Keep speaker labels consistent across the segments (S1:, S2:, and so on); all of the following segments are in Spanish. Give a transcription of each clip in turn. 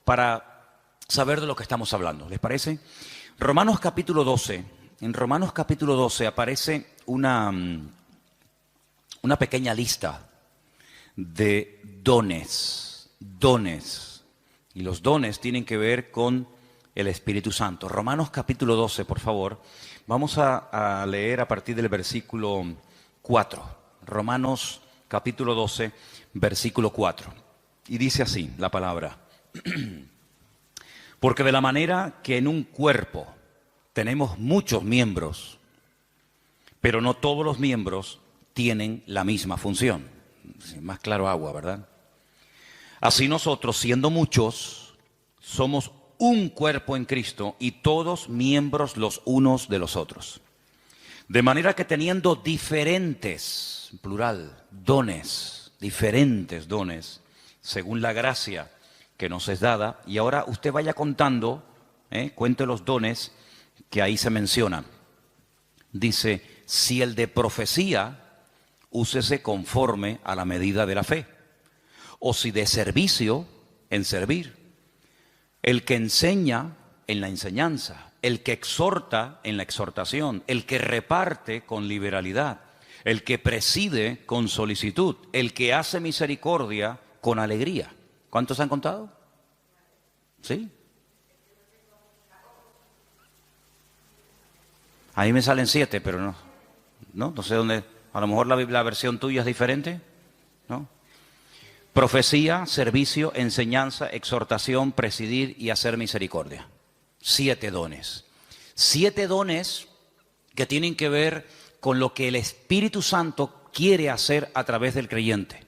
S1: para saber de lo que estamos hablando. ¿Les parece? Romanos capítulo 12. En Romanos capítulo 12 aparece una pequeña lista de dones. Y los dones tienen que ver con el Espíritu Santo. Romanos capítulo 12, por favor. Vamos a leer a partir del versículo 4. Romanos capítulo 12, versículo 4. Y dice así la palabra: porque de la manera que en un cuerpo tenemos muchos miembros, pero no todos los miembros tienen la misma función. Más claro agua, ¿verdad? Así nosotros, siendo muchos, somos un cuerpo en Cristo y todos miembros los unos de los otros. De manera que teniendo diferentes, plural, dones, diferentes dones, según la gracia que nos es dada, y ahora usted vaya contando, cuente los dones que ahí se mencionan. Dice, si el de profecía, úsese conforme a la medida de la fe, o si de servicio, en servir, el que enseña, en la enseñanza, el que exhorta, en la exhortación, el que reparte, con liberalidad, el que preside, con solicitud, el que hace misericordia, con alegría. ¿Cuántos han contado? ¿Sí? A mí me salen 7, pero no sé dónde. A lo mejor la versión tuya es diferente, ¿no? Profecía, servicio, enseñanza, exhortación, presidir y hacer misericordia. 7 dones. 7 dones que tienen que ver con lo que el Espíritu Santo quiere hacer a través del creyente.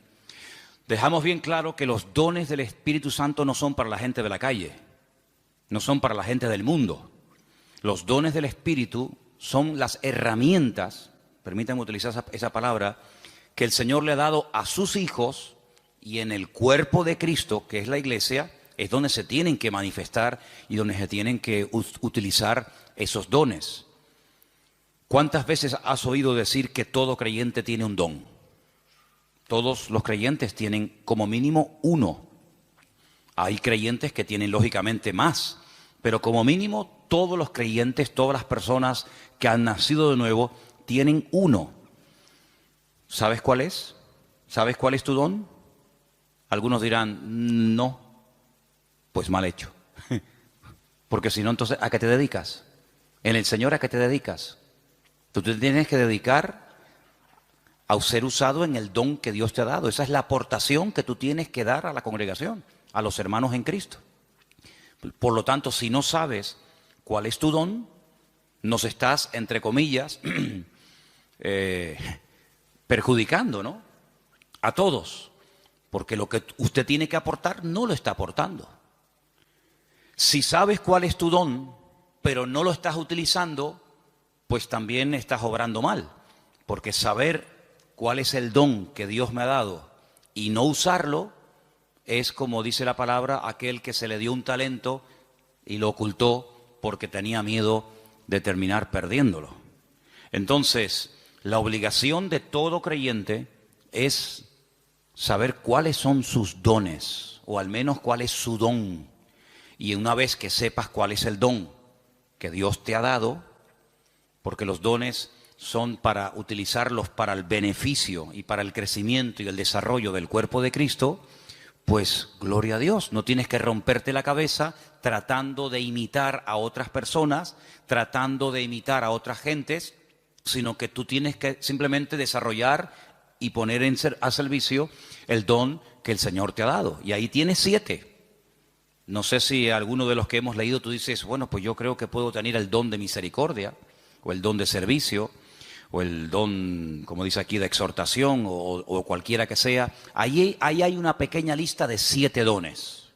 S1: Dejamos bien claro que los dones del Espíritu Santo no son para la gente de la calle, no son para la gente del mundo. Los dones del Espíritu son las herramientas, permítanme utilizar esa palabra, que el Señor le ha dado a sus hijos, y en el cuerpo de Cristo, que es la iglesia, es donde se tienen que manifestar y donde se tienen que utilizar esos dones. ¿Cuántas veces has oído decir que todo creyente tiene un don? Todos los creyentes tienen como mínimo uno. Hay creyentes que tienen lógicamente más, pero como mínimo todos los creyentes, todas las personas que han nacido de nuevo, tienen uno. ¿Sabes cuál es? ¿Sabes cuál es tu don? Algunos dirán, no, pues mal hecho. Porque si no, entonces, ¿a qué te dedicas? En el Señor, ¿a qué te dedicas? Tú te tienes que dedicar a ser usado en el don que Dios te ha dado. Esa es la aportación que tú tienes que dar a la congregación, a los hermanos en Cristo. Por lo tanto, si no sabes cuál es tu don, nos estás, entre comillas, perjudicando, ¿no? A todos, porque lo que usted tiene que aportar no lo está aportando. Si sabes cuál es tu don, pero no lo estás utilizando, pues también estás obrando mal, porque saber cuál es el don que Dios me ha dado y no usarlo es, como dice la palabra, aquel que se le dio un talento y lo ocultó porque tenía miedo de terminar perdiéndolo. Entonces, la obligación de todo creyente es saber cuáles son sus dones, o al menos cuál es su don. Y una vez que sepas cuál es el don que Dios te ha dado, porque los dones son para utilizarlos para el beneficio y para el crecimiento y el desarrollo del cuerpo de Cristo, pues gloria a Dios. No tienes que romperte la cabeza tratando de imitar a otras personas, tratando de imitar a otras gentes, sino que tú tienes que simplemente desarrollar y poner a servicio el don que el Señor te ha dado. Y ahí tienes 7. No sé si alguno de los que hemos leído tú dices, bueno, pues yo creo que puedo tener el don de misericordia, o el don de servicio, o el don, como dice aquí, de exhortación, o cualquiera que sea. Ahí hay una pequeña lista de 7 dones.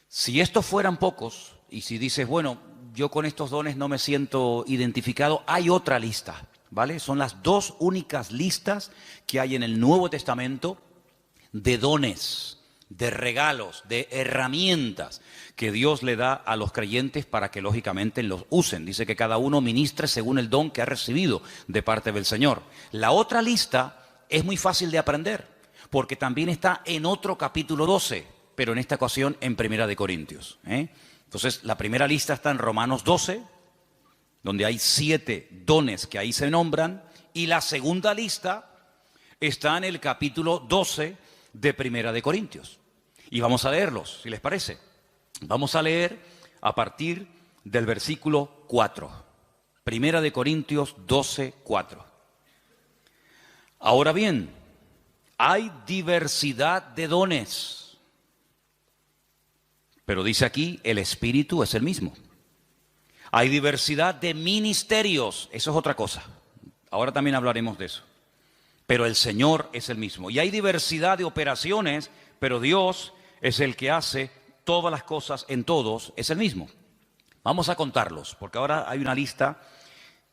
S1: Si estos fueran pocos, y si dices, bueno, yo con estos dones no me siento identificado, hay otra lista, ¿vale? Son las 2 únicas listas que hay en el Nuevo Testamento de dones, de regalos, de herramientas que Dios le da a los creyentes para que lógicamente los usen. Dice que cada uno ministre según el don que ha recibido de parte del Señor. La otra lista es muy fácil de aprender, porque también está en otro capítulo 12. pero en esta ocasión en Primera de Corintios. Entonces, la primera lista está en Romanos 12, donde hay 7 dones que ahí se nombran, y la segunda lista está en el capítulo 12 de Primera de Corintios. Y vamos a leerlos, si les parece. Vamos a leer a partir del versículo 4. Primera de Corintios 12, 4. Ahora bien, hay diversidad de dones, pero dice aquí, el Espíritu es el mismo. Hay diversidad de ministerios, eso es otra cosa. Ahora también hablaremos de eso. Pero el Señor es el mismo. Y hay diversidad de operaciones, pero Dios es el que hace todas las cosas en todos, es el mismo. Vamos a contarlos, porque ahora hay una lista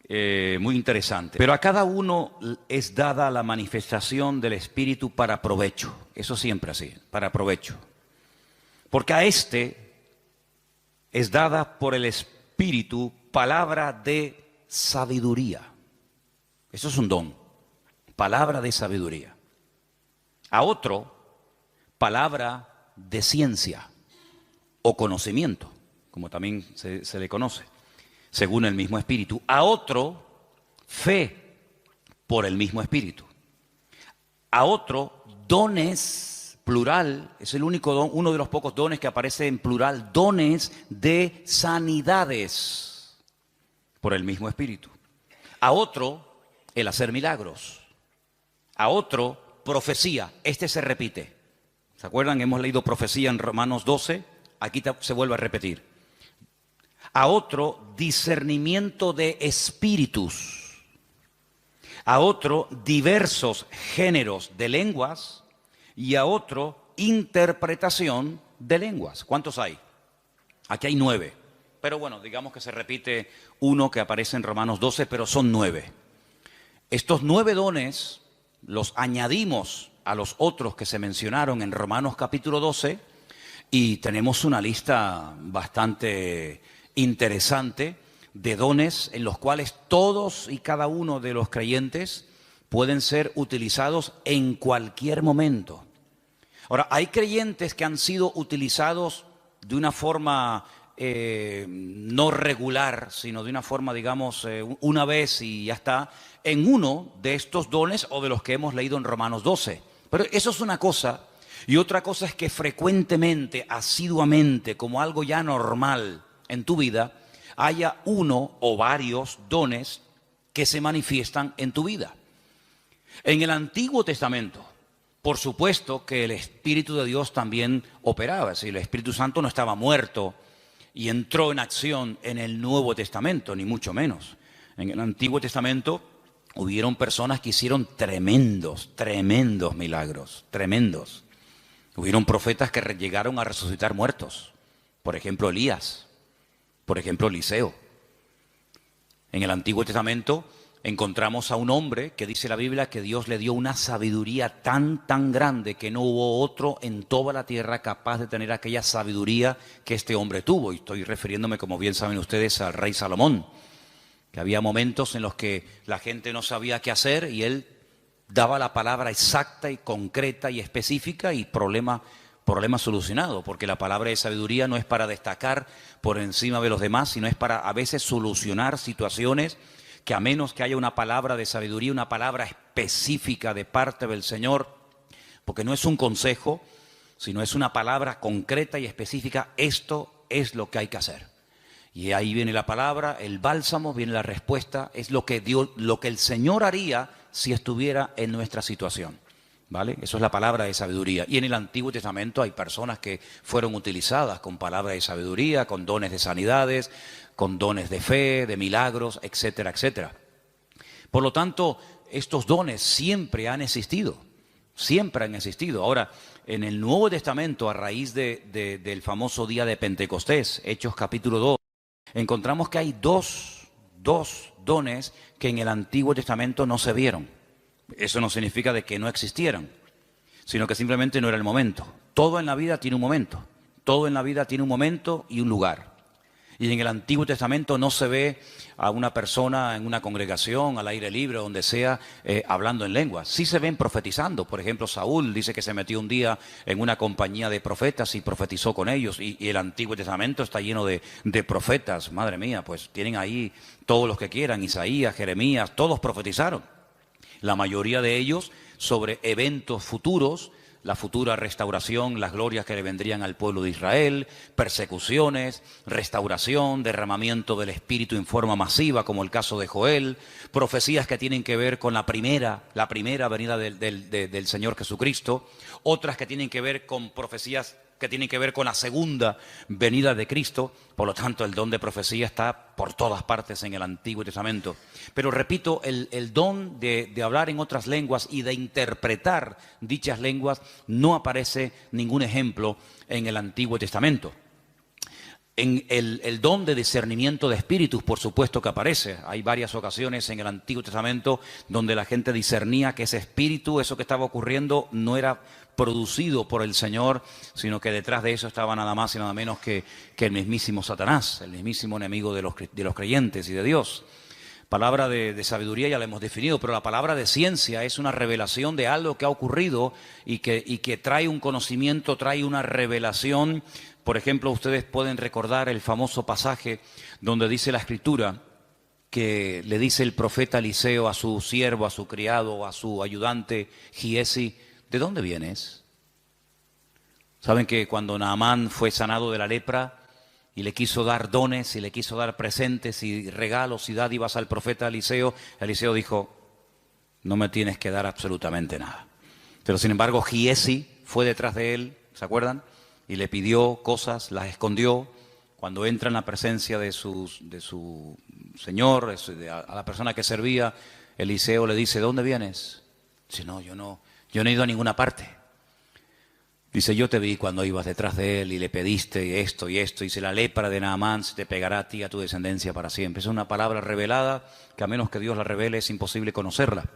S1: muy interesante. Pero a cada uno es dada la manifestación del Espíritu para provecho. Eso siempre así, para provecho. Porque a este es dada por el Espíritu palabra de sabiduría. Eso es un don. Palabra de sabiduría. A otro, palabra de ciencia o conocimiento, como también se le conoce, según el mismo Espíritu. A otro, fe por el mismo Espíritu. A otro, dones, plural, es el único don, uno de los pocos dones que aparece en plural, dones de sanidades por el mismo Espíritu. A otro, el hacer milagros. A otro, profecía. Este se repite. ¿Se acuerdan? Hemos leído profecía en Romanos 12. Aquí se vuelve a repetir. A otro, discernimiento de espíritus. A otro, diversos géneros de lenguas. Y a otro, interpretación de lenguas. ¿Cuántos hay? Aquí hay 9. Pero bueno, digamos que se repite uno que aparece en Romanos 12, pero son 9. Estos 9 dones los añadimos a los otros que se mencionaron en Romanos capítulo 12 y tenemos una lista bastante interesante de dones en los cuales todos y cada uno de los creyentes pueden ser utilizados en cualquier momento. Ahora, hay creyentes que han sido utilizados de una forma no regular, sino de una forma, digamos, una vez y ya está, en uno de estos dones o de los que hemos leído en Romanos 12. Pero eso es una cosa, y otra cosa es que frecuentemente, asiduamente, como algo ya normal en tu vida, haya uno o varios dones que se manifiestan en tu vida. En el Antiguo Testamento, por supuesto que el Espíritu de Dios también operaba, es decir, el Espíritu Santo no estaba muerto y entró en acción en el Nuevo Testamento, ni mucho menos. En el Antiguo Testamento hubieron personas que hicieron tremendos milagros, tremendos. Hubieron profetas que llegaron a resucitar muertos. Por ejemplo, Elías, por ejemplo, Eliseo. En el Antiguo Testamento encontramos a un hombre que dice la Biblia que Dios le dio una sabiduría tan grande que no hubo otro en toda la tierra capaz de tener aquella sabiduría que este hombre tuvo. Y estoy refiriéndome, como bien saben ustedes, al rey Salomón, que había momentos en los que la gente no sabía qué hacer y él daba la palabra exacta y concreta y específica y problema solucionado, porque la palabra de sabiduría no es para destacar por encima de los demás, sino es para a veces solucionar situaciones que a menos que haya una palabra de sabiduría, una palabra específica de parte del Señor, porque no es un consejo, sino es una palabra concreta y específica, esto es lo que hay que hacer. Y ahí viene la palabra, el bálsamo, viene la respuesta, es lo que el Señor haría si estuviera en nuestra situación. ¿Vale? Eso es la palabra de sabiduría. Y en el Antiguo Testamento hay personas que fueron utilizadas con palabra de sabiduría, con dones de sanidades, con dones de fe, de milagros, etcétera, etcétera. Por lo tanto, estos dones siempre han existido, siempre han existido. Ahora, en el Nuevo Testamento, a raíz del famoso día de Pentecostés, Hechos capítulo 2, encontramos que hay dos dones que en el Antiguo Testamento no se vieron. Eso no significa de que no existieran, sino que simplemente no era el momento. Todo en la vida tiene un momento. Todo en la vida tiene un momento y un lugar. Y en el Antiguo Testamento no se ve a una persona en una congregación, al aire libre, donde sea, hablando en lenguas. Sí se ven profetizando. Por ejemplo, Saúl dice que se metió un día en una compañía de profetas y profetizó con ellos. Y el Antiguo Testamento está lleno de profetas. Madre mía, pues tienen ahí todos los que quieran. Isaías, Jeremías, todos profetizaron. La mayoría de ellos sobre eventos futuros, la futura restauración, las glorias que le vendrían al pueblo de Israel, persecuciones, restauración, derramamiento del Espíritu en forma masiva, como el caso de Joel, profecías que tienen que ver con la primera venida del Señor Jesucristo, otras que tienen que ver con profecías que tienen que ver con la segunda venida de Cristo. Por lo tanto, el don de profecía está por todas partes en el Antiguo Testamento. Pero repito, el don de hablar en otras lenguas y de interpretar dichas lenguas no aparece ningún ejemplo en el Antiguo Testamento. En el don de discernimiento de espíritus, por supuesto que aparece. Hay varias ocasiones en el Antiguo Testamento donde la gente discernía que ese espíritu, eso que estaba ocurriendo, no era producido por el Señor, sino que detrás de eso estaba nada más y nada menos que el mismísimo Satanás, el mismísimo enemigo de los creyentes y de Dios. Palabra de sabiduría ya la hemos definido, pero la palabra de ciencia es una revelación de algo que ha ocurrido y que trae un conocimiento, trae una revelación. Por ejemplo, ustedes pueden recordar el famoso pasaje donde dice la Escritura que le dice el profeta Eliseo a su siervo, a su criado, a su ayudante Giesi: ¿de dónde vienes? Saben que cuando Naamán fue sanado de la lepra y le quiso dar dones y le quiso dar presentes y regalos y dádivas al profeta Eliseo, Eliseo dijo: no me tienes que dar absolutamente nada. Pero sin embargo Giesi fue detrás de él, ¿se acuerdan? Y le pidió cosas, las escondió. Cuando entra en la presencia de su señor, a la persona que servía, Eliseo le dice: ¿de dónde vienes? Dice: no, yo no he ido a ninguna parte. Dice: yo te vi cuando ibas detrás de él y le pediste esto y esto. Dice: la lepra de Naamán se te pegará a ti y a tu descendencia para siempre. Es una palabra revelada que a menos que Dios la revele es imposible conocerla.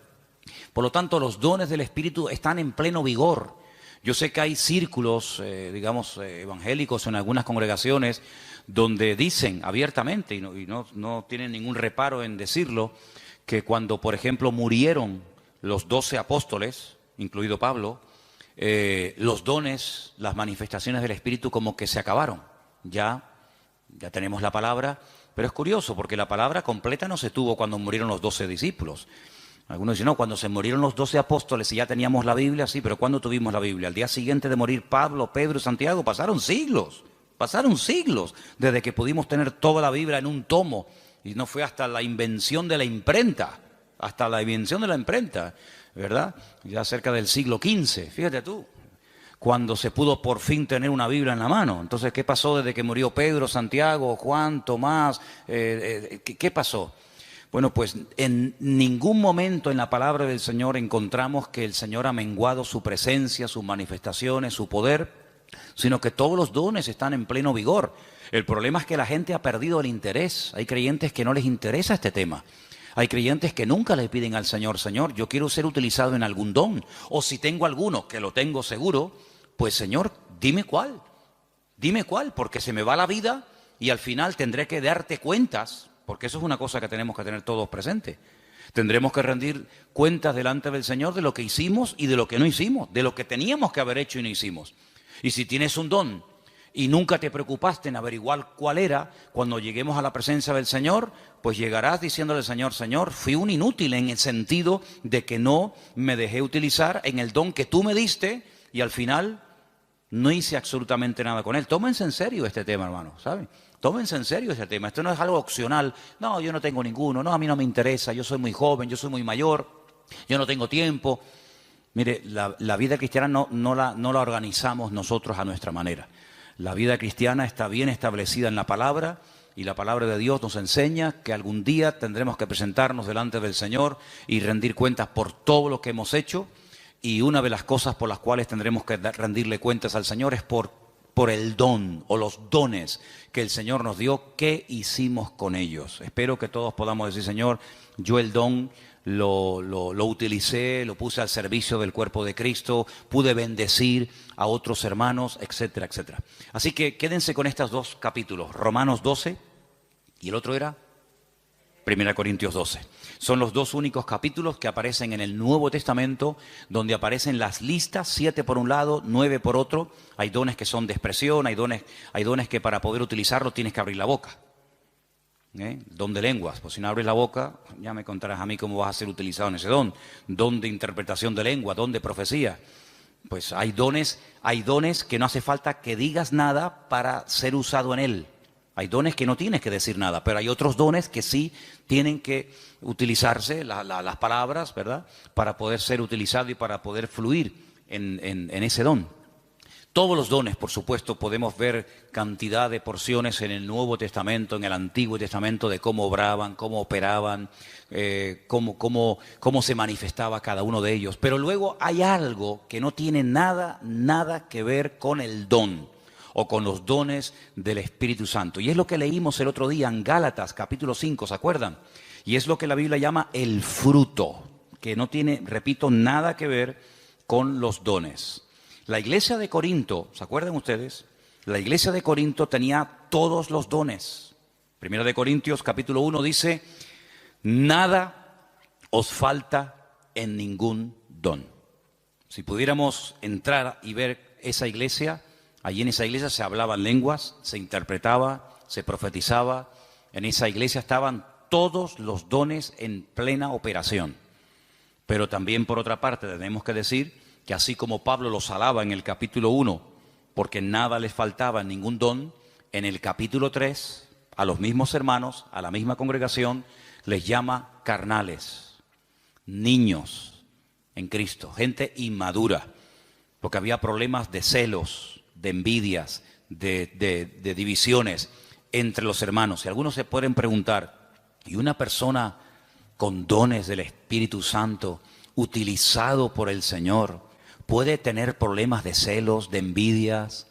S1: Por lo tanto, los dones del Espíritu están en pleno vigor. Yo sé que hay círculos, evangélicos en algunas congregaciones donde dicen abiertamente, y no tienen ningún reparo en decirlo, que cuando, por ejemplo, murieron los 12 apóstoles, incluido Pablo, los dones, las manifestaciones del Espíritu como que se acabaron. Ya tenemos la palabra, pero es curioso porque la palabra completa no se tuvo cuando murieron los 12 discípulos. Algunos dicen: no, cuando se murieron los 12 apóstoles y ya teníamos la Biblia. Sí, pero ¿cuándo tuvimos la Biblia? Al día siguiente de morir Pablo, Pedro y Santiago pasaron siglos desde que pudimos tener toda la Biblia en un tomo. Y no fue hasta la invención de la imprenta, ¿verdad? Ya cerca del siglo XV, fíjate tú, cuando se pudo por fin tener una Biblia en la mano. Entonces, ¿qué pasó desde que murió Pedro, Santiago, Juan, Tomás? ¿Qué pasó? Bueno, pues en ningún momento en la palabra del Señor encontramos que el Señor ha menguado su presencia, sus manifestaciones, su poder, sino que todos los dones están en pleno vigor. El problema es que la gente ha perdido el interés. Hay creyentes que no les interesa este tema. Hay creyentes que nunca le piden al Señor: Señor, yo quiero ser utilizado en algún don. O si tengo alguno, que lo tengo seguro, pues Señor, dime cuál, porque se me va la vida y al final tendré que darte cuentas. Porque eso es una cosa que tenemos que tener todos presentes. Tendremos que rendir cuentas delante del Señor de lo que hicimos y de lo que no hicimos, de lo que teníamos que haber hecho y no hicimos. Y si tienes un don y nunca te preocupaste en averiguar cuál era, cuando lleguemos a la presencia del Señor, pues llegarás diciéndole al Señor: Señor, fui un inútil en el sentido de que no me dejé utilizar en el don que tú me diste y al final no hice absolutamente nada con él. Tómense en serio este tema, hermano, ¿saben? Tómense en serio este tema. Esto no es algo opcional. No, yo no tengo ninguno. No, a mí no me interesa. Yo soy muy joven, yo soy muy mayor. Yo no tengo tiempo. Mire, la vida cristiana no la organizamos nosotros a nuestra manera. La vida cristiana está bien establecida en la palabra y la palabra de Dios nos enseña que algún día tendremos que presentarnos delante del Señor y rendir cuentas por todo lo que hemos hecho. Y una de las cosas por las cuales tendremos que rendirle cuentas al Señor es por el don o los dones que el Señor nos dio. ¿Qué hicimos con ellos? Espero que todos podamos decir: Señor, yo el don lo utilicé, lo puse al servicio del cuerpo de Cristo, pude bendecir a otros hermanos, etcétera, etcétera. Así que quédense con estos dos capítulos, Romanos 12 Y el otro era 1 Corintios 12. Son los dos únicos capítulos que aparecen en el Nuevo Testamento, donde aparecen las listas, 7 por un lado, 9 por otro. Hay dones que son de expresión, hay dones que para poder utilizarlos tienes que abrir la boca. Don de lenguas, pues si no abres la boca, ya me contarás a mí cómo vas a ser utilizado en ese don. Don de interpretación de lengua, don de profecía. Pues hay dones que no hace falta que digas nada para ser usado en él. Hay dones que no tienes que decir nada, pero hay otros dones que sí tienen que utilizarse, las palabras, ¿verdad?, para poder ser utilizado y para poder fluir en ese don. Todos los dones, por supuesto, podemos ver cantidad de porciones en el Nuevo Testamento, en el Antiguo Testamento, de cómo obraban, cómo operaban, cómo se manifestaba cada uno de ellos. Pero luego hay algo que no tiene nada que ver con el don o con los dones del Espíritu Santo. Y es lo que leímos el otro día en Gálatas, capítulo 5, ¿se acuerdan? Y es lo que la Biblia llama el fruto, que no tiene, repito, nada que ver con los dones. La iglesia de Corinto, ¿se acuerdan ustedes? La iglesia de Corinto tenía todos los dones. Primera de Corintios, capítulo 1, dice, nada os falta en ningún don. Si pudiéramos entrar y ver esa iglesia, allí en esa iglesia se hablaban lenguas, se interpretaba, se profetizaba. En esa iglesia estaban todos los dones en plena operación. Pero también, por otra parte, tenemos que decir que así como Pablo los alaba en el capítulo 1, porque nada les faltaba en ningún don, en el capítulo 3, a los mismos hermanos, a la misma congregación, les llama carnales, niños en Cristo, gente inmadura, porque había problemas de celos, de envidias, de divisiones entre los hermanos. Y algunos se pueden preguntar, ¿y una persona con dones del Espíritu Santo, utilizado por el Señor, puede tener problemas de celos, de envidias,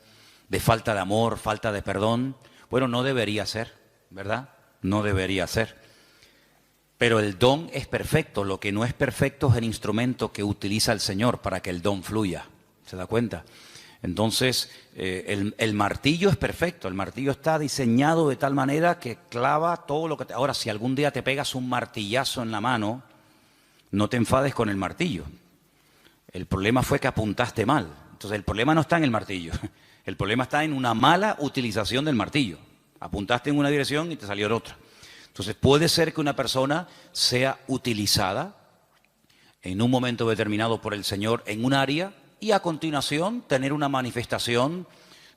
S1: de falta de amor, falta de perdón? Bueno, no debería ser, ¿verdad? No debería ser. Pero el don es perfecto. Lo que no es perfecto es el instrumento que utiliza el Señor para que el don fluya. ¿Se da cuenta? Entonces, el martillo es perfecto. El martillo está diseñado de tal manera que clava todo lo que... Ahora, si algún día te pegas un martillazo en la mano, no te enfades con el martillo. El problema fue que apuntaste mal. Entonces el problema no está en el martillo. El problema está en una mala utilización del martillo. Apuntaste en una dirección y te salió en otra. Entonces puede ser que una persona sea utilizada en un momento determinado por el Señor en un área y a continuación tener una manifestación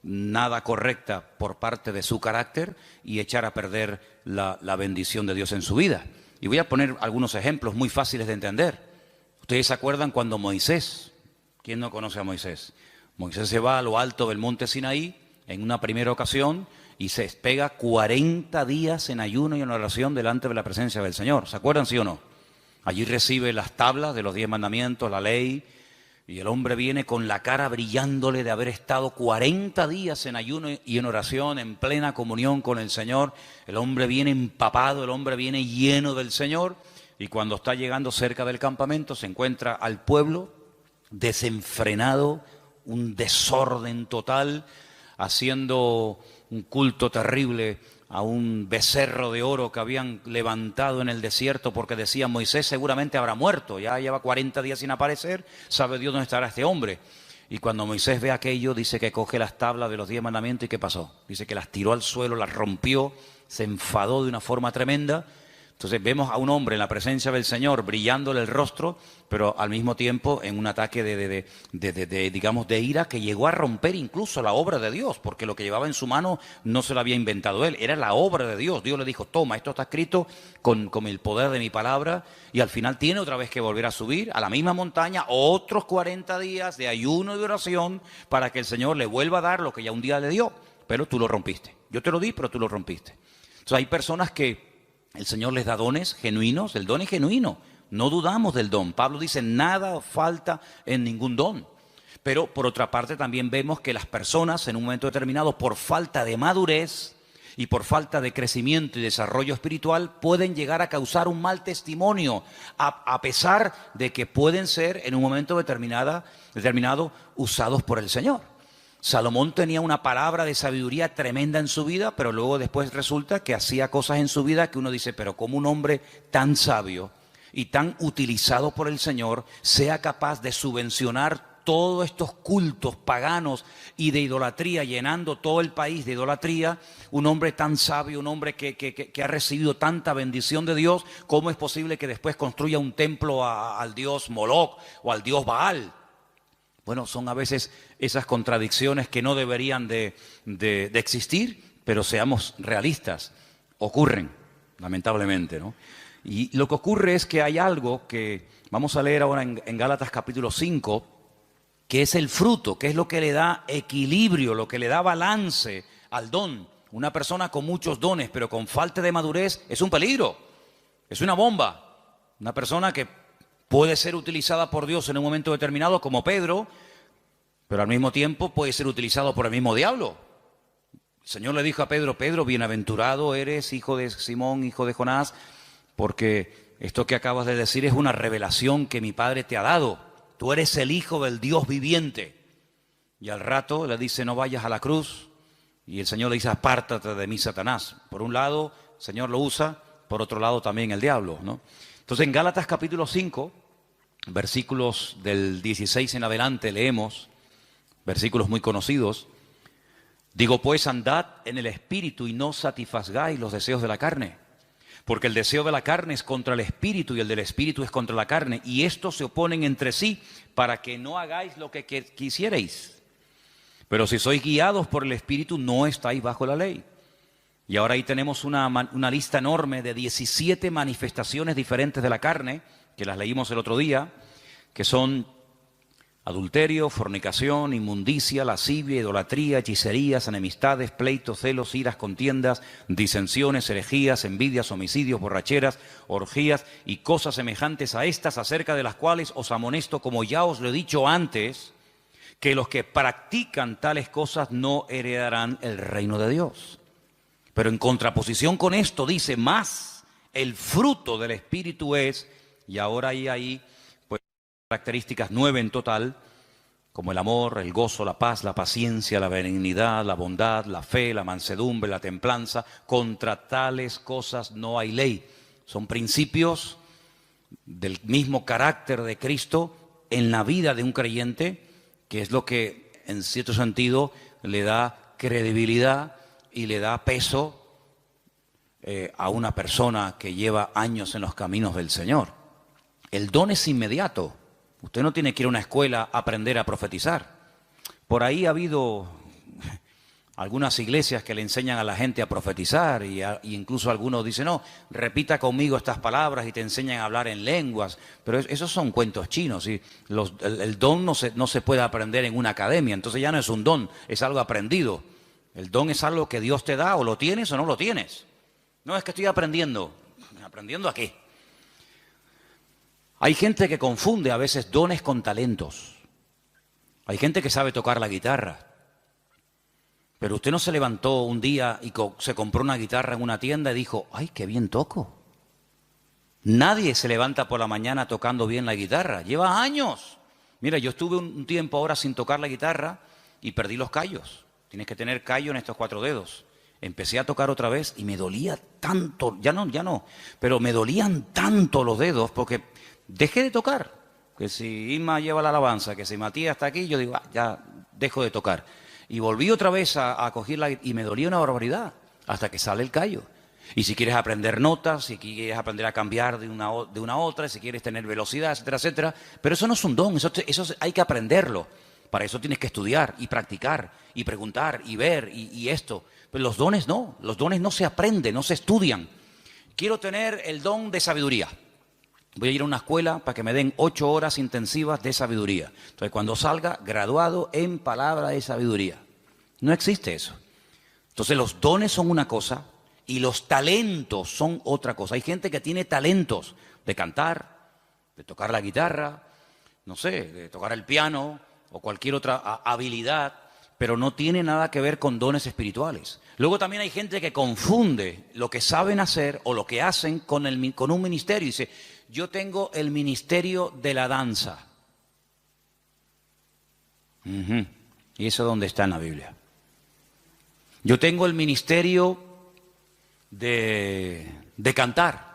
S1: nada correcta por parte de su carácter y echar a perder la bendición de Dios en su vida. Y voy a poner algunos ejemplos muy fáciles de entender. ¿Ustedes se acuerdan cuando Moisés, quién no conoce a Moisés? Moisés se va a lo alto del monte Sinaí en una primera ocasión y se pega 40 días en ayuno y en oración delante de la presencia del Señor. ¿Se acuerdan, sí o no? Allí recibe las tablas de los 10 mandamientos, la ley, y el hombre viene con la cara brillándole de haber estado 40 días en ayuno y en oración, en plena comunión con el Señor. El hombre viene empapado, el hombre viene lleno del Señor. Y cuando está llegando cerca del campamento se encuentra al pueblo desenfrenado, un desorden total, haciendo un culto terrible a un becerro de oro que habían levantado en el desierto porque decían Moisés seguramente habrá muerto, ya lleva 40 días sin aparecer, sabe Dios dónde estará este hombre. Y cuando Moisés ve aquello dice que coge las tablas de los 10 mandamientos y ¿qué pasó? Dice que las tiró al suelo, las rompió, se enfadó de una forma tremenda. Entonces vemos a un hombre en la presencia del Señor brillándole el rostro, pero al mismo tiempo en un ataque de ira que llegó a romper incluso la obra de Dios, porque lo que llevaba en su mano no se lo había inventado él, era la obra de Dios. Dios le dijo, toma, esto está escrito con el poder de mi palabra, y al final tiene otra vez que volver a subir a la misma montaña, otros 40 días de ayuno y de oración para que el Señor le vuelva a dar lo que ya un día le dio, pero tú lo rompiste. Yo te lo di, pero tú lo rompiste. Entonces hay personas que el Señor les da dones genuinos, el don es genuino, no dudamos del don. Pablo dice, nada falta en ningún don. Pero por otra parte también vemos que las personas en un momento determinado, por falta de madurez y por falta de crecimiento y desarrollo espiritual, pueden llegar a causar un mal testimonio, a pesar de que pueden ser en un momento determinado usados por el Señor. Salomón tenía una palabra de sabiduría tremenda en su vida, pero luego después resulta que hacía cosas en su vida que uno dice, pero ¿cómo un hombre tan sabio y tan utilizado por el Señor sea capaz de subvencionar todos estos cultos paganos y de idolatría, llenando todo el país de idolatría? Un hombre tan sabio, un hombre que ha recibido tanta bendición de Dios, ¿cómo es posible que después construya un templo al dios Moloc o al dios Baal? Bueno, son a veces esas contradicciones que no deberían de existir, pero seamos realistas, ocurren, lamentablemente, ¿no? Y lo que ocurre es que hay algo que vamos a leer ahora en Gálatas capítulo 5, que es el fruto, que es lo que le da equilibrio, lo que le da balance al don. Una persona con muchos dones, pero con falta de madurez, es un peligro, es una bomba. Una persona que puede ser utilizada por Dios en un momento determinado, como Pedro, pero al mismo tiempo puede ser utilizado por el mismo diablo. El Señor le dijo a Pedro, Pedro, bienaventurado eres, hijo de Simón, hijo de Jonás, porque esto que acabas de decir es una revelación que mi Padre te ha dado. Tú eres el Hijo del Dios viviente. Y al rato le dice, no vayas a la cruz. Y el Señor le dice, apártate de mí, Satanás. Por un lado, el Señor lo usa, por otro lado también el diablo, ¿no? Entonces en Gálatas capítulo 5, versículos del 16 en adelante leemos, versículos muy conocidos. Digo pues, andad en el Espíritu y no satisfagáis los deseos de la carne. Porque el deseo de la carne es contra el Espíritu y el del Espíritu es contra la carne. Y estos se oponen entre sí para que no hagáis lo que quisierais. Pero si sois guiados por el Espíritu, no estáis bajo la ley. Y ahora ahí tenemos una lista enorme de 17 manifestaciones diferentes de la carne, que las leímos el otro día, que son adulterio, fornicación, inmundicia, lascivia, idolatría, hechicerías, enemistades, pleitos, celos, iras, contiendas, disensiones, herejías, envidias, homicidios, borracheras, orgías y cosas semejantes a estas, acerca de las cuales os amonesto, como ya os lo he dicho antes, que los que practican tales cosas no heredarán el reino de Dios. Pero en contraposición con esto dice, más el fruto del Espíritu es, y ahora hay ahí pues características 9 en total, como el amor, el gozo, la paz, la paciencia, la benignidad, la bondad, la fe, la mansedumbre, la templanza. Contra tales cosas no hay ley. Son principios del mismo carácter de Cristo en la vida de un creyente, que es lo que en cierto sentido le da credibilidad y le da peso a una persona que lleva años en los caminos del Señor. El don es inmediato. Usted no tiene que ir a una escuela a aprender a profetizar. Por ahí ha habido algunas iglesias que le enseñan a la gente a profetizar y incluso algunos dicen, no, repita conmigo estas palabras y te enseñan a hablar en lenguas. Pero esos son cuentos chinos. ¿Sí? El don no se puede aprender en una academia, entonces ya no es un don, es algo aprendido. El don es algo que Dios te da, o lo tienes o no lo tienes. No es que estoy aprendiendo. ¿Aprendiendo a qué? Hay gente que confunde a veces dones con talentos. Hay gente que sabe tocar la guitarra. Pero usted no se levantó un día y se compró una guitarra en una tienda y dijo, ¡ay, qué bien toco! Nadie se levanta por la mañana tocando bien la guitarra. Lleva años. Mira, yo estuve un tiempo ahora sin tocar la guitarra y perdí los callos. Tienes que tener callo en estos 4 dedos. Empecé a tocar otra vez y me dolía tanto, ya no, pero me dolían tanto los dedos porque dejé de tocar. Que si Isma lleva la alabanza, que si Matías está aquí, yo digo, ya dejo de tocar. Y volví otra vez a cogerla y me dolía una barbaridad hasta que sale el callo. Y si quieres aprender notas, si quieres aprender a cambiar de una a otra, si quieres tener velocidad, etcétera, etcétera. Pero eso no es un don, eso hay que aprenderlo. Para eso tienes que estudiar y practicar y preguntar y ver y esto. Pero los dones no se aprenden, no se estudian. Quiero tener el don de sabiduría. Voy a ir a una escuela para que me den 8 horas intensivas de sabiduría. Entonces, cuando salga, graduado en palabra de sabiduría. No existe eso. Entonces, los dones son una cosa y los talentos son otra cosa. Hay gente que tiene talentos de cantar, de tocar la guitarra, no sé, de tocar el piano o cualquier otra habilidad, pero no tiene nada que ver con dones espirituales. Luego también hay gente que confunde lo que saben hacer o lo que hacen con un ministerio. Y dice, yo tengo el ministerio de la danza. Y eso es donde está en la Biblia. Yo tengo el ministerio de cantar.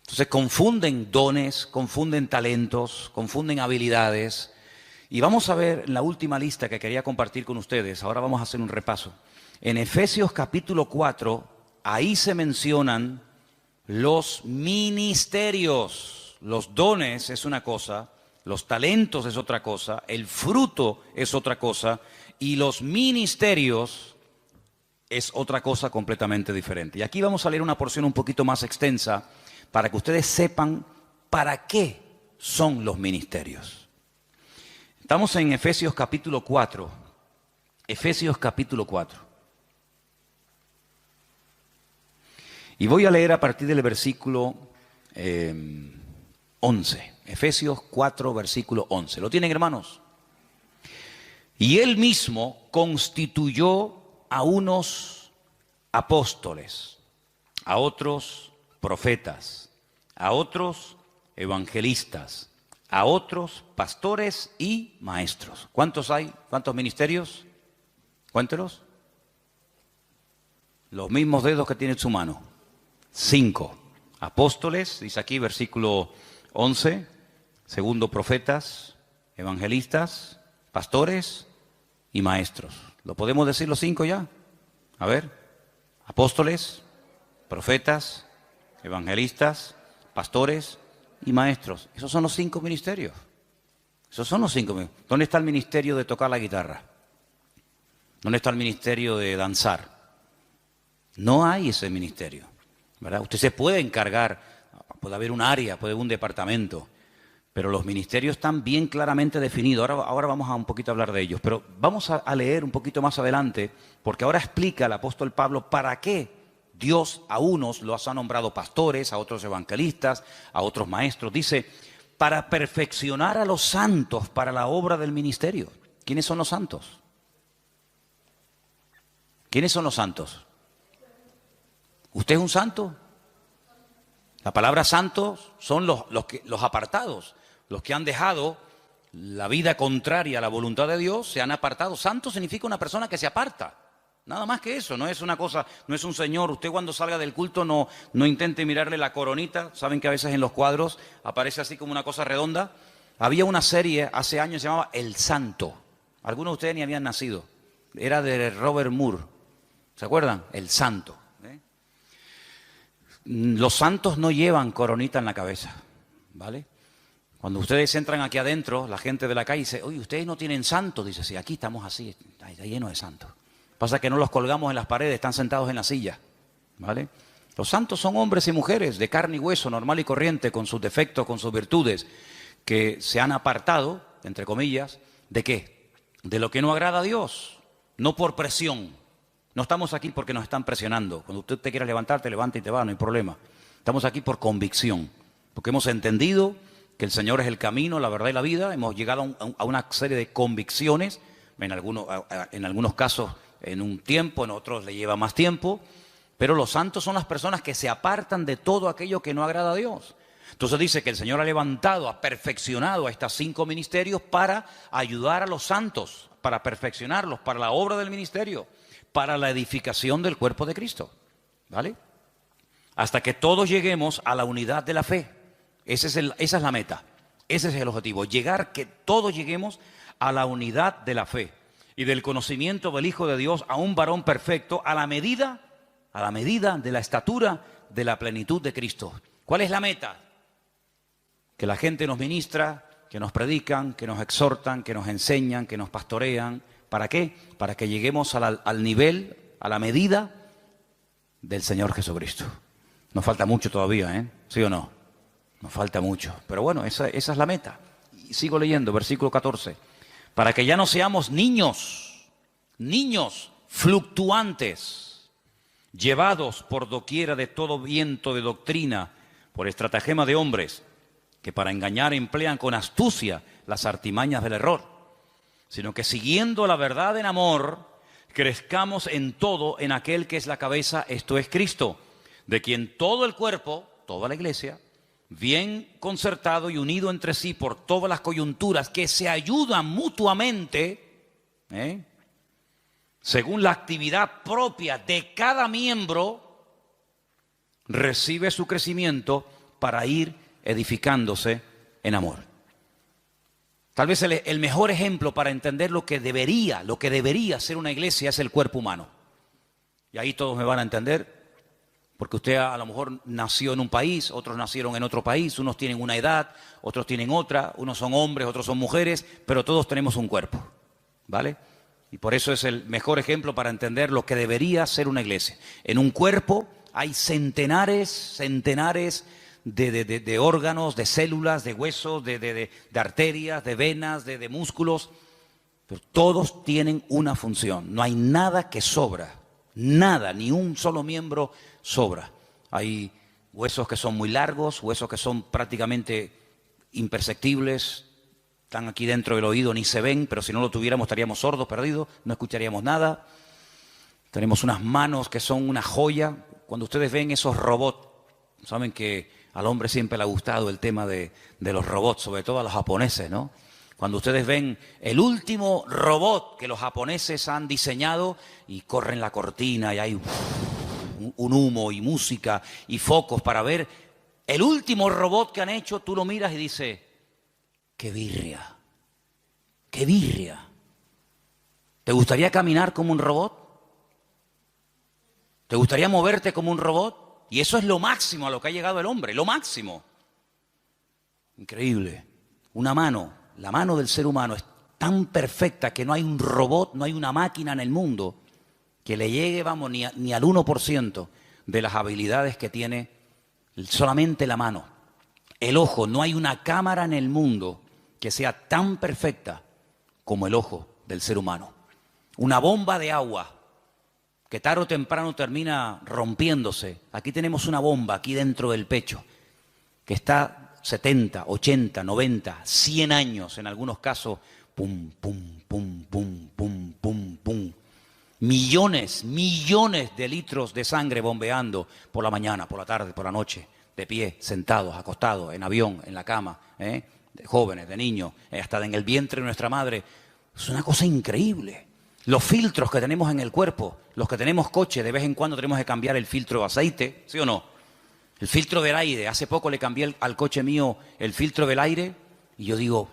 S1: Entonces confunden dones, confunden talentos, confunden habilidades. Y vamos a ver en la última lista que quería compartir con ustedes. Ahora vamos a hacer un repaso. En Efesios capítulo 4, ahí se mencionan los ministerios. Los dones es una cosa, los talentos es otra cosa, el fruto es otra cosa y los ministerios es otra cosa completamente diferente. Y aquí vamos a leer una porción un poquito más extensa para que ustedes sepan para qué son los ministerios. Estamos en Efesios capítulo 4. Efesios capítulo 4. Y voy a leer a partir del versículo 11. Efesios 4, versículo 11. ¿Lo tienen, hermanos? Y él mismo constituyó a unos apóstoles, a otros profetas, a otros evangelistas, a otros pastores y maestros. ¿Cuántos hay? ¿Cuántos ministerios? Cuéntelos. Los mismos dedos que tiene en su mano. 5. Apóstoles, dice aquí versículo 11. Segundo, profetas, evangelistas, pastores y maestros. ¿Lo podemos decir los 5 ya? A ver. Apóstoles, profetas, evangelistas, pastores y maestros. Esos son los 5 ministerios. Esos son los 5 ministerios. ¿Dónde está el ministerio de tocar la guitarra? ¿Dónde está el ministerio de danzar? No hay ese ministerio, ¿verdad? Usted se puede encargar, puede haber un área, puede haber un departamento, pero los ministerios están bien claramente definidos. Ahora vamos a un poquito a hablar de ellos, pero vamos a leer un poquito más adelante, porque ahora explica el apóstol Pablo para qué Dios a unos los ha nombrado pastores, a otros evangelistas, a otros maestros. Dice, para perfeccionar a los santos para la obra del ministerio. ¿Quiénes son los santos? ¿Quiénes son los santos? ¿Usted es un santo? La palabra santos son los apartados, los que han dejado la vida contraria a la voluntad de Dios, se han apartado. Santo significa una persona que se aparta. Nada más que eso, no es una cosa, no es un señor. Usted cuando salga del culto no intente mirarle la coronita. Saben que a veces en los cuadros aparece así como una cosa redonda. Había una serie hace años que se llamaba El Santo. Algunos de ustedes ni habían nacido. Era de Robert Moore. ¿Se acuerdan? El Santo. Los santos no llevan coronita en la cabeza, ¿vale? Cuando ustedes entran aquí adentro, la gente de la calle dice, oye, ¿ustedes no tienen santos? Dice, sí, aquí estamos así, está lleno de santos. Pasa que no los colgamos en las paredes, están sentados en la silla, ¿vale? Los santos son hombres y mujeres de carne y hueso, normal y corriente, con sus defectos, con sus virtudes, que se han apartado, entre comillas, ¿de qué? De lo que no agrada a Dios, no por presión. No estamos aquí porque nos están presionando. Cuando usted te quiera levantar, te levanta y te va, no hay problema. Estamos aquí por convicción, porque hemos entendido que el Señor es el camino, la verdad y la vida. Hemos llegado a una serie de convicciones, en algunos casos en un tiempo, en otros le lleva más tiempo, pero los santos son las personas que se apartan de todo aquello que no agrada a Dios. Entonces dice que el Señor ha levantado, ha perfeccionado a estos 5 ministerios para ayudar a los santos, para perfeccionarlos, para la obra del ministerio, para la edificación del cuerpo de Cristo, ¿vale? Hasta que todos lleguemos a la unidad de la fe. Esa es la meta, ese es el objetivo, que todos lleguemos a la unidad de la fe y del conocimiento del Hijo de Dios, a un varón perfecto, a la medida de la estatura de la plenitud de Cristo. ¿Cuál es la meta? Que la gente nos ministra, que nos predican, que nos exhortan, que nos enseñan, que nos pastorean. ¿Para qué? Para que lleguemos al nivel, a la medida del Señor Jesucristo. Nos falta mucho todavía, ¿eh? ¿Sí o no? Nos falta mucho. Pero bueno, esa es la meta. Y sigo leyendo, versículo 14. Para que ya no seamos niños fluctuantes, llevados por doquiera de todo viento de doctrina, por estratagema de hombres, que para engañar emplean con astucia las artimañas del error, sino que siguiendo la verdad en amor, crezcamos en todo en aquel que es la cabeza, esto es Cristo, de quien todo el cuerpo, toda la iglesia, bien concertado y unido entre sí por todas las coyunturas que se ayudan mutuamente, ¿eh? Según la actividad propia de cada miembro, recibe su crecimiento para ir edificándose en amor. Tal vez el mejor ejemplo para entender lo que debería ser una iglesia es el cuerpo humano. Y ahí todos me van a entender, porque usted a lo mejor nació en un país, otros nacieron en otro país, unos tienen una edad, otros tienen otra, unos son hombres, otros son mujeres, pero todos tenemos un cuerpo, ¿vale? Y por eso es el mejor ejemplo para entender lo que debería ser una iglesia. En un cuerpo hay centenares de órganos, de células, de huesos, de arterias, de venas, de músculos, pero todos tienen una función. No hay nada que sobra, nada, ni un solo miembro sobra. Hay huesos que son muy largos, huesos que son prácticamente imperceptibles, están aquí dentro del oído, ni se ven, pero si no lo tuviéramos estaríamos sordos, perdidos, no escucharíamos nada. Tenemos unas manos que son una joya. Cuando ustedes ven esos robots, saben que al hombre siempre le ha gustado el tema de los robots, sobre todo a los japoneses, ¿no? Cuando ustedes ven el último robot que los japoneses han diseñado y corren la cortina y hay un humo y música y focos para ver el último robot que han hecho, tú lo miras y dices, ¡qué birria! ¡Qué birria! ¿Te gustaría caminar como un robot? ¿Te gustaría moverte como un robot? Y eso es lo máximo a lo que ha llegado el hombre, lo máximo. Increíble. Una mano, la mano del ser humano es tan perfecta que no hay un robot, no hay una máquina en el mundo que le llegue, vamos, ni al 1% de las habilidades que tiene solamente la mano. El ojo, no hay una cámara en el mundo que sea tan perfecta como el ojo del ser humano. Una bomba de agua que tarde o temprano termina rompiéndose. Aquí tenemos una bomba aquí dentro del pecho que está 70, 80, 90, 100 años en algunos casos, pum, pum, pum, pum, pum, pum, pum. Millones de litros de sangre bombeando por la mañana, por la tarde, por la noche, de pie, sentados, acostados, en avión, en la cama, de jóvenes, de niños, hasta en el vientre de nuestra madre. Es una cosa increíble. Los filtros que tenemos en el cuerpo, los que tenemos coche, de vez en cuando tenemos que cambiar el filtro de aceite, ¿sí o no? El filtro del aire, hace poco le cambié al coche mío el filtro del aire y yo digo,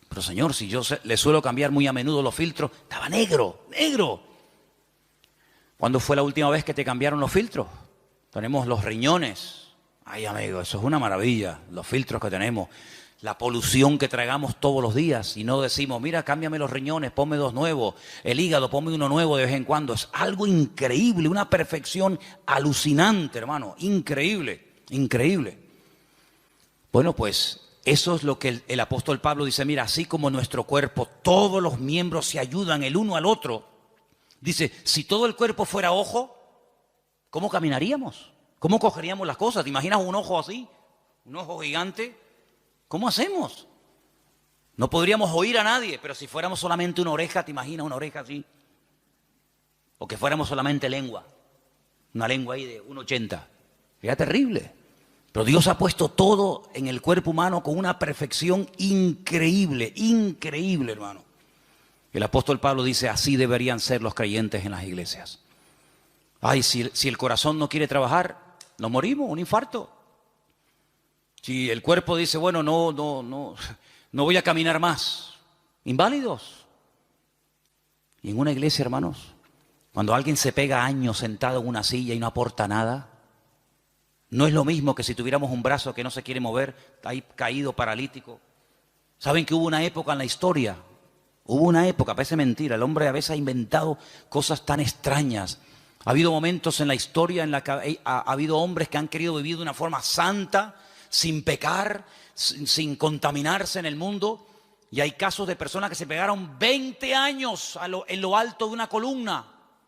S1: pero señor, si yo le suelo cambiar muy a menudo los filtros, estaba negro, negro. ¿Cuándo fue la última vez que te cambiaron los filtros? Tenemos los riñones. Ay, amigo, eso es una maravilla, los filtros que tenemos. La polución que tragamos todos los días y no decimos, mira, cámbiame los riñones, ponme 2 nuevos, el hígado, ponme uno nuevo de vez en cuando. Es algo increíble, una perfección alucinante, hermano, increíble, increíble. Bueno, pues eso es lo que el apóstol Pablo dice, mira, así como nuestro cuerpo, todos los miembros se ayudan el uno al otro. Dice, si todo el cuerpo fuera ojo, ¿cómo caminaríamos? ¿Cómo cogeríamos las cosas? ¿Te imaginas un ojo así? Un ojo gigante. ¿Cómo hacemos? No podríamos oír a nadie, pero si fuéramos solamente una oreja, ¿te imaginas una oreja así? O que fuéramos solamente lengua, una lengua ahí de 1,80. Sería terrible. Pero Dios ha puesto todo en el cuerpo humano con una perfección increíble, increíble, hermano. El apóstol Pablo dice, así deberían ser los creyentes en las iglesias. Ay, si el corazón no quiere trabajar, nos morimos, un infarto. Si el cuerpo dice, bueno, no voy a caminar más, inválidos. Y en una iglesia, hermanos, cuando alguien se pega años sentado en una silla y no aporta nada, no es lo mismo que si tuviéramos un brazo que no se quiere mover, ahí caído, paralítico. ¿Saben que hubo una época en la historia? Hubo una época, parece mentira, el hombre a veces ha inventado cosas tan extrañas. Ha habido momentos en la historia en la que ha habido hombres que han querido vivir de una forma santa, sin pecar, sin contaminarse en el mundo. Y hay casos de personas que se pegaron 20 años en lo alto de una columna,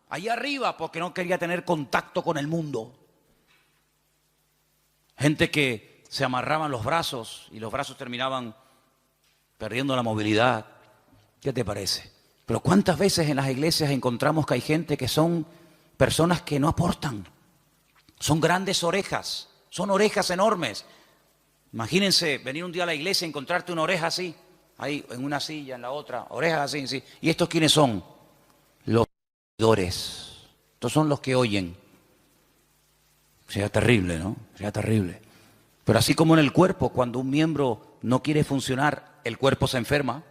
S1: allá arriba, porque no quería tener contacto con el mundo. Gente que se amarraban los brazos y los brazos terminaban perdiendo la movilidad. ¿Qué te parece? Pero ¿cuántas veces en las iglesias encontramos que hay gente que son personas que no aportan? Son grandes orejas, son orejas enormes. Imagínense venir un día a la iglesia y encontrarte una oreja así. ahí en una silla, en la otra, orejas así, sí. ¿Y estos quiénes son? Los oidores. Estos son los que oyen. Sería terrible, ¿no? Sería terrible. Pero así como en el cuerpo, cuando un miembro no quiere funcionar, el cuerpo se enferma.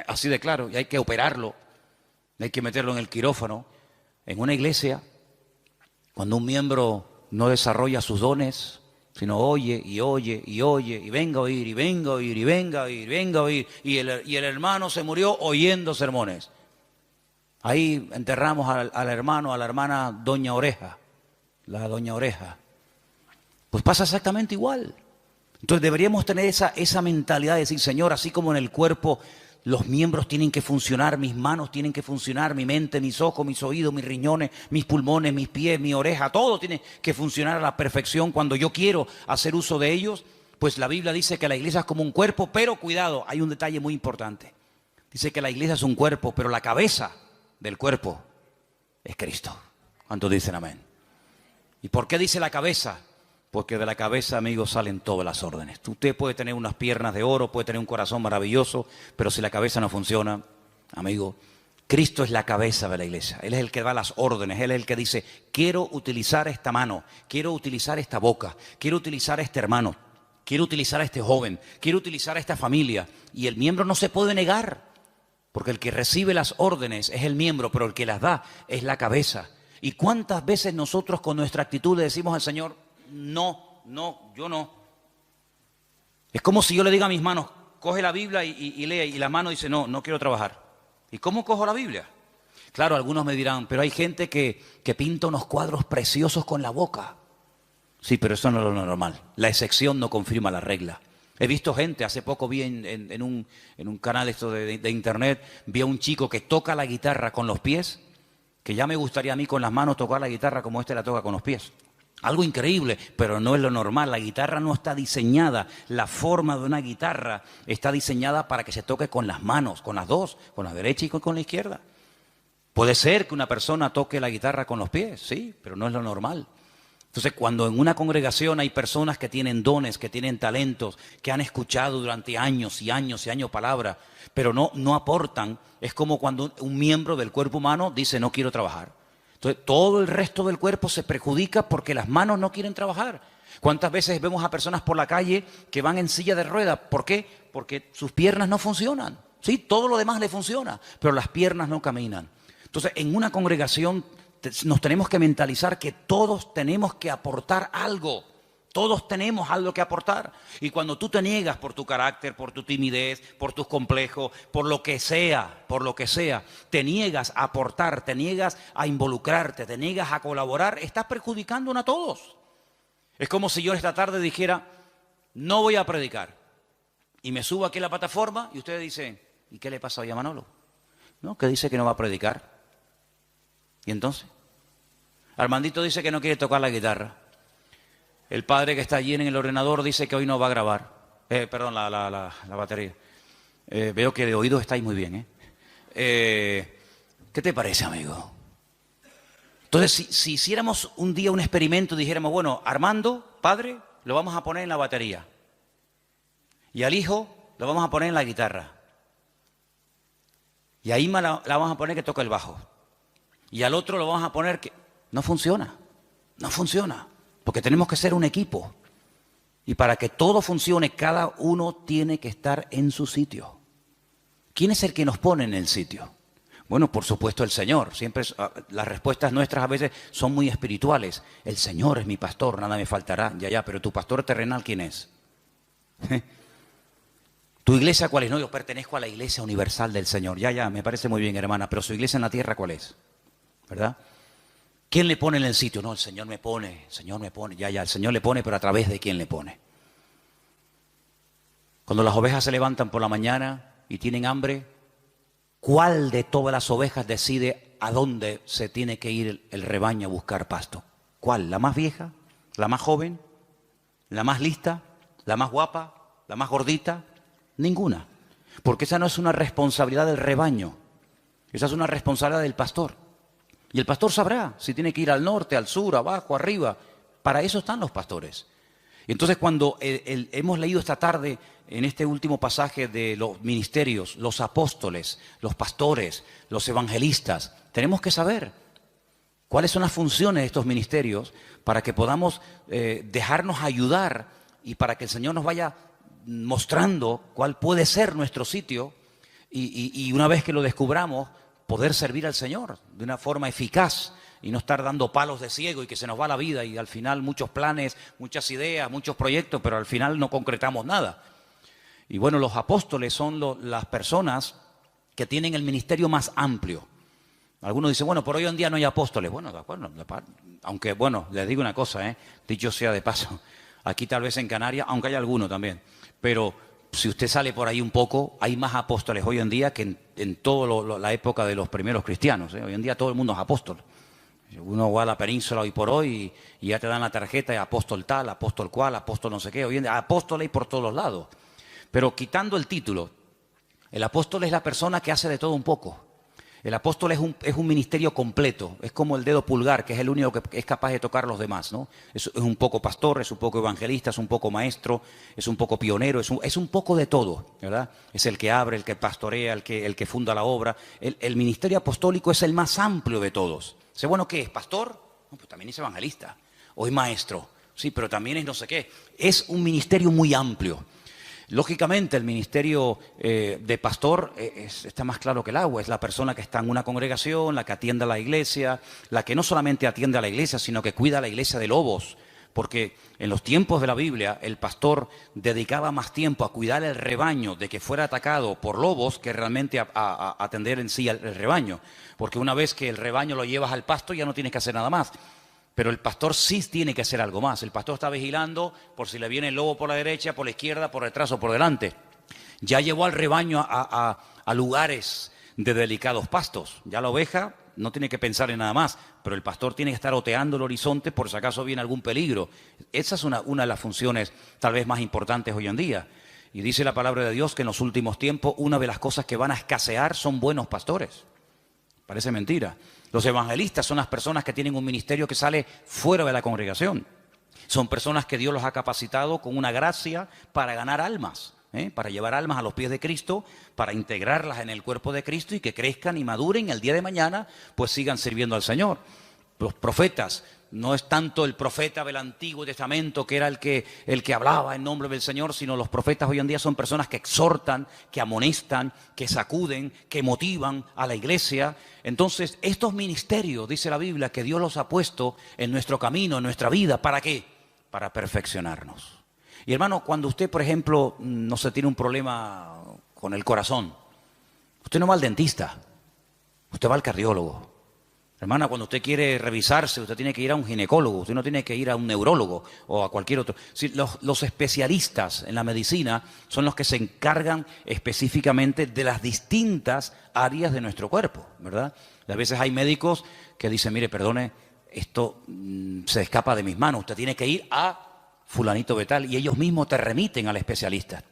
S1: Así de claro, y hay que operarlo, hay que meterlo en el quirófano. En una iglesia, cuando un miembro no desarrolla sus dones, sino oye y oye y oye, y venga a oír, y venga a oír, y venga a oír, y venga a oír, y el hermano se murió oyendo sermones. Ahí enterramos al hermano, a la hermana Doña Oreja, la Doña Oreja. Pues pasa exactamente igual. Entonces deberíamos tener esa mentalidad de decir, Señor, así como en el cuerpo los miembros tienen que funcionar, mis manos tienen que funcionar, mi mente, mis ojos, mis oídos, mis riñones, mis pulmones, mis pies, mi oreja, todo tiene que funcionar a la perfección cuando yo quiero hacer uso de ellos. Pues la Biblia dice que la iglesia es como un cuerpo, pero cuidado, hay un detalle muy importante. Dice que la iglesia es un cuerpo, pero la cabeza del cuerpo es Cristo. ¿Cuántos dicen amén? ¿Y por qué dice la cabeza? Porque de la cabeza, amigos, salen todas las órdenes. Usted puede tener unas piernas de oro, puede tener un corazón maravilloso, pero si la cabeza no funciona, amigo, Cristo es la cabeza de la iglesia. Él es el que da las órdenes, Él es el que dice, quiero utilizar esta mano, quiero utilizar esta boca, quiero utilizar a este hermano, quiero utilizar a este joven, quiero utilizar a esta familia. Y el miembro no se puede negar, porque el que recibe las órdenes es el miembro, pero el que las da es la cabeza. ¿Y cuántas veces nosotros con nuestra actitud le decimos al Señor, no, yo no? Es como si yo le diga a mis manos, coge la Biblia y lee, y la mano dice, no quiero trabajar. ¿Y cómo cojo la Biblia? Claro, algunos me dirán, pero hay gente que pinta unos cuadros preciosos con la boca. Sí, pero eso no es lo normal. La excepción no confirma la regla. He visto gente, hace poco vi en un canal esto de internet, vi a un chico que toca la guitarra con los pies, que ya me gustaría a mí con las manos tocar la guitarra como la toca con los pies. Algo increíble, pero no es lo normal. La guitarra no está diseñada, la forma de una guitarra está diseñada para que se toque con las manos, con las dos, con la derecha y con la izquierda. Puede ser que una persona toque la guitarra con los pies, sí, pero no es lo normal. Entonces, cuando en una congregación hay personas que tienen dones, que tienen talentos, que han escuchado durante años y años y años palabra, pero no aportan, es como cuando un miembro del cuerpo humano dice no quiero trabajar. Entonces, todo el resto del cuerpo se perjudica porque las manos no quieren trabajar. ¿Cuántas veces vemos a personas por la calle que van en silla de ruedas? ¿Por qué? Porque sus piernas no funcionan. Sí, todo lo demás le funciona, pero las piernas no caminan. Entonces, en una congregación nos tenemos que mentalizar que todos tenemos que aportar algo. Todos tenemos algo que aportar. Y cuando tú te niegas por tu carácter, por tu timidez, por tus complejos, por lo que sea, te niegas a aportar, te niegas a involucrarte, te niegas a colaborar, estás perjudicándonos a todos. Es como si yo esta tarde dijera, no voy a predicar. Y me subo aquí a la plataforma y ustedes dicen, ¿y qué le pasa hoy a Manolo? No, que dice que no va a predicar. ¿Y entonces? Armandito dice que no quiere tocar la guitarra. El padre que está allí en el ordenador dice que hoy no va a grabar. La batería. Veo que de oídos estáis muy bien. ¿Qué te parece, amigo? Entonces, si hiciéramos un día un experimento, dijéramos, bueno, Armando, padre, lo vamos a poner en la batería. Y al hijo lo vamos a poner en la guitarra. Y a Ima la vamos a poner que toca el bajo. Y al otro lo vamos a poner que... No funciona. Porque tenemos que ser un equipo. Y para que todo funcione, cada uno tiene que estar en su sitio. ¿Quién es el que nos pone en el sitio? Bueno, por supuesto el Señor. Siempre las respuestas nuestras a veces son muy espirituales. El Señor es mi pastor, nada me faltará. Ya, pero tu pastor terrenal, ¿quién es? ¿Tu iglesia cuál es? No, yo pertenezco a la iglesia universal del Señor. Ya, me parece muy bien, hermana. Pero su iglesia en la tierra, ¿cuál es? ¿Verdad? ¿Quién le pone en el sitio? No, el Señor me pone. Ya, el Señor le pone, pero ¿a través de quién le pone? Cuando las ovejas se levantan por la mañana y tienen hambre, ¿cuál de todas las ovejas decide a dónde se tiene que ir el rebaño a buscar pasto? ¿Cuál? ¿La más vieja? ¿La más joven? ¿La más lista? ¿La más guapa? ¿La más gordita? Ninguna. Porque esa no es una responsabilidad del rebaño. Esa es una responsabilidad del pastor. Y el pastor sabrá si tiene que ir al norte, al sur, abajo, arriba. Para eso están los pastores. Entonces cuando hemos leído esta tarde en este último pasaje de los ministerios, los apóstoles, los pastores, los evangelistas, tenemos que saber cuáles son las funciones de estos ministerios para que podamos dejarnos ayudar y para que el Señor nos vaya mostrando cuál puede ser nuestro sitio y una vez que lo descubramos, poder servir al Señor de una forma eficaz y no estar dando palos de ciego y que se nos va la vida y al final muchos planes, muchas ideas, muchos proyectos, pero al final no concretamos nada. Y bueno, los apóstoles son las personas que tienen el ministerio más amplio. Algunos dicen, bueno, por hoy en día no hay apóstoles. Bueno, de acuerdo, aunque bueno, les digo una cosa, dicho sea de paso, aquí tal vez en Canarias, aunque hay alguno también, pero si usted sale por ahí un poco, hay más apóstoles hoy en día que en toda la época de los primeros cristianos. Hoy en día todo el mundo es apóstol. Uno va a la península hoy por hoy y ya te dan la tarjeta de apóstol tal, apóstol cual, apóstol no sé qué. Hoy en día apóstol hay por todos los lados. Pero quitando el título, el apóstol es la persona que hace de todo un poco. El apóstol es un ministerio completo, es como el dedo pulgar, que es el único que es capaz de tocar a los demás, ¿no? Es un poco pastor, es un poco evangelista, es un poco maestro, es un poco pionero, es un poco de todo, ¿verdad? Es el que abre, el que pastorea, el que funda la obra. El ministerio apostólico es el más amplio de todos. ¿Sé bueno qué es? ¿Pastor? No, pues también es evangelista. O es maestro, sí, pero también es no sé qué. Es un ministerio muy amplio. Lógicamente el ministerio de pastor está más claro que el agua, es la persona que está en una congregación, la que atiende a la iglesia, la que no solamente atiende a la iglesia, sino que cuida a la iglesia de lobos, porque en los tiempos de la Biblia el pastor dedicaba más tiempo a cuidar el rebaño de que fuera atacado por lobos que realmente a atender en sí el rebaño, porque una vez que el rebaño lo llevas al pasto ya no tienes que hacer nada más. Pero el pastor sí tiene que hacer algo más. El pastor está vigilando por si le viene el lobo por la derecha, por la izquierda, por detrás o por delante. Ya llevó al rebaño a lugares de delicados pastos. Ya la oveja no tiene que pensar en nada más, pero el pastor tiene que estar oteando el horizonte por si acaso viene algún peligro. Esa es una de las funciones tal vez más importantes hoy en día. Y dice la palabra de Dios que en los últimos tiempos una de las cosas que van a escasear son buenos pastores. Parece mentira. Los evangelistas son las personas que tienen un ministerio que sale fuera de la congregación. Son personas que Dios los ha capacitado con una gracia para ganar almas, para llevar almas a los pies de Cristo, para integrarlas en el cuerpo de Cristo y que crezcan y maduren y el día de mañana pues sigan sirviendo al Señor. Los profetas, no es tanto el profeta del Antiguo Testamento que era el que hablaba en nombre del Señor, sino los profetas hoy en día son personas que exhortan, que amonestan, que sacuden, que motivan a la iglesia. Entonces, estos ministerios, dice la Biblia, que Dios los ha puesto en nuestro camino, en nuestra vida, ¿para qué? Para perfeccionarnos. Y hermano, cuando usted, por ejemplo, no se tiene un problema con el corazón, usted no va al dentista, usted va al cardiólogo. Hermana, cuando usted quiere revisarse, usted tiene que ir a un ginecólogo, usted no tiene que ir a un neurólogo o a cualquier otro. Sí, los especialistas en la medicina son los que se encargan específicamente de las distintas áreas de nuestro cuerpo, ¿verdad? A veces hay médicos que dicen, mire, perdone, esto se escapa de mis manos, usted tiene que ir a fulanito de tal, y ellos mismos te remiten al especialista.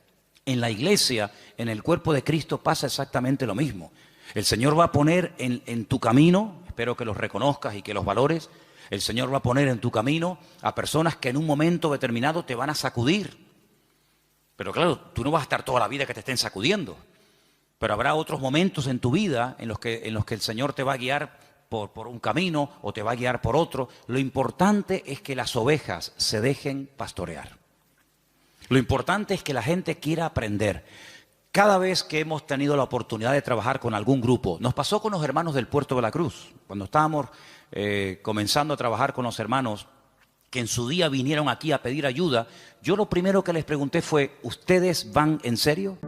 S1: En la iglesia, en el cuerpo de Cristo pasa exactamente lo mismo. El Señor va a poner en tu camino, espero que los reconozcas y que los valores, el Señor va a poner en tu camino a personas que en un momento determinado te van a sacudir. Pero claro, tú no vas a estar toda la vida que te estén sacudiendo. Pero habrá otros momentos en tu vida en los que el Señor te va a guiar por un camino o te va a guiar por otro. Lo importante es que las ovejas se dejen pastorear. Lo importante es que la gente quiera aprender. Cada vez que hemos tenido la oportunidad de trabajar con algún grupo, nos pasó con los hermanos del Puerto de la Cruz, cuando estábamos comenzando a trabajar con los hermanos que en su día vinieron aquí a pedir ayuda, yo lo primero que les pregunté fue, ¿ustedes van en serio?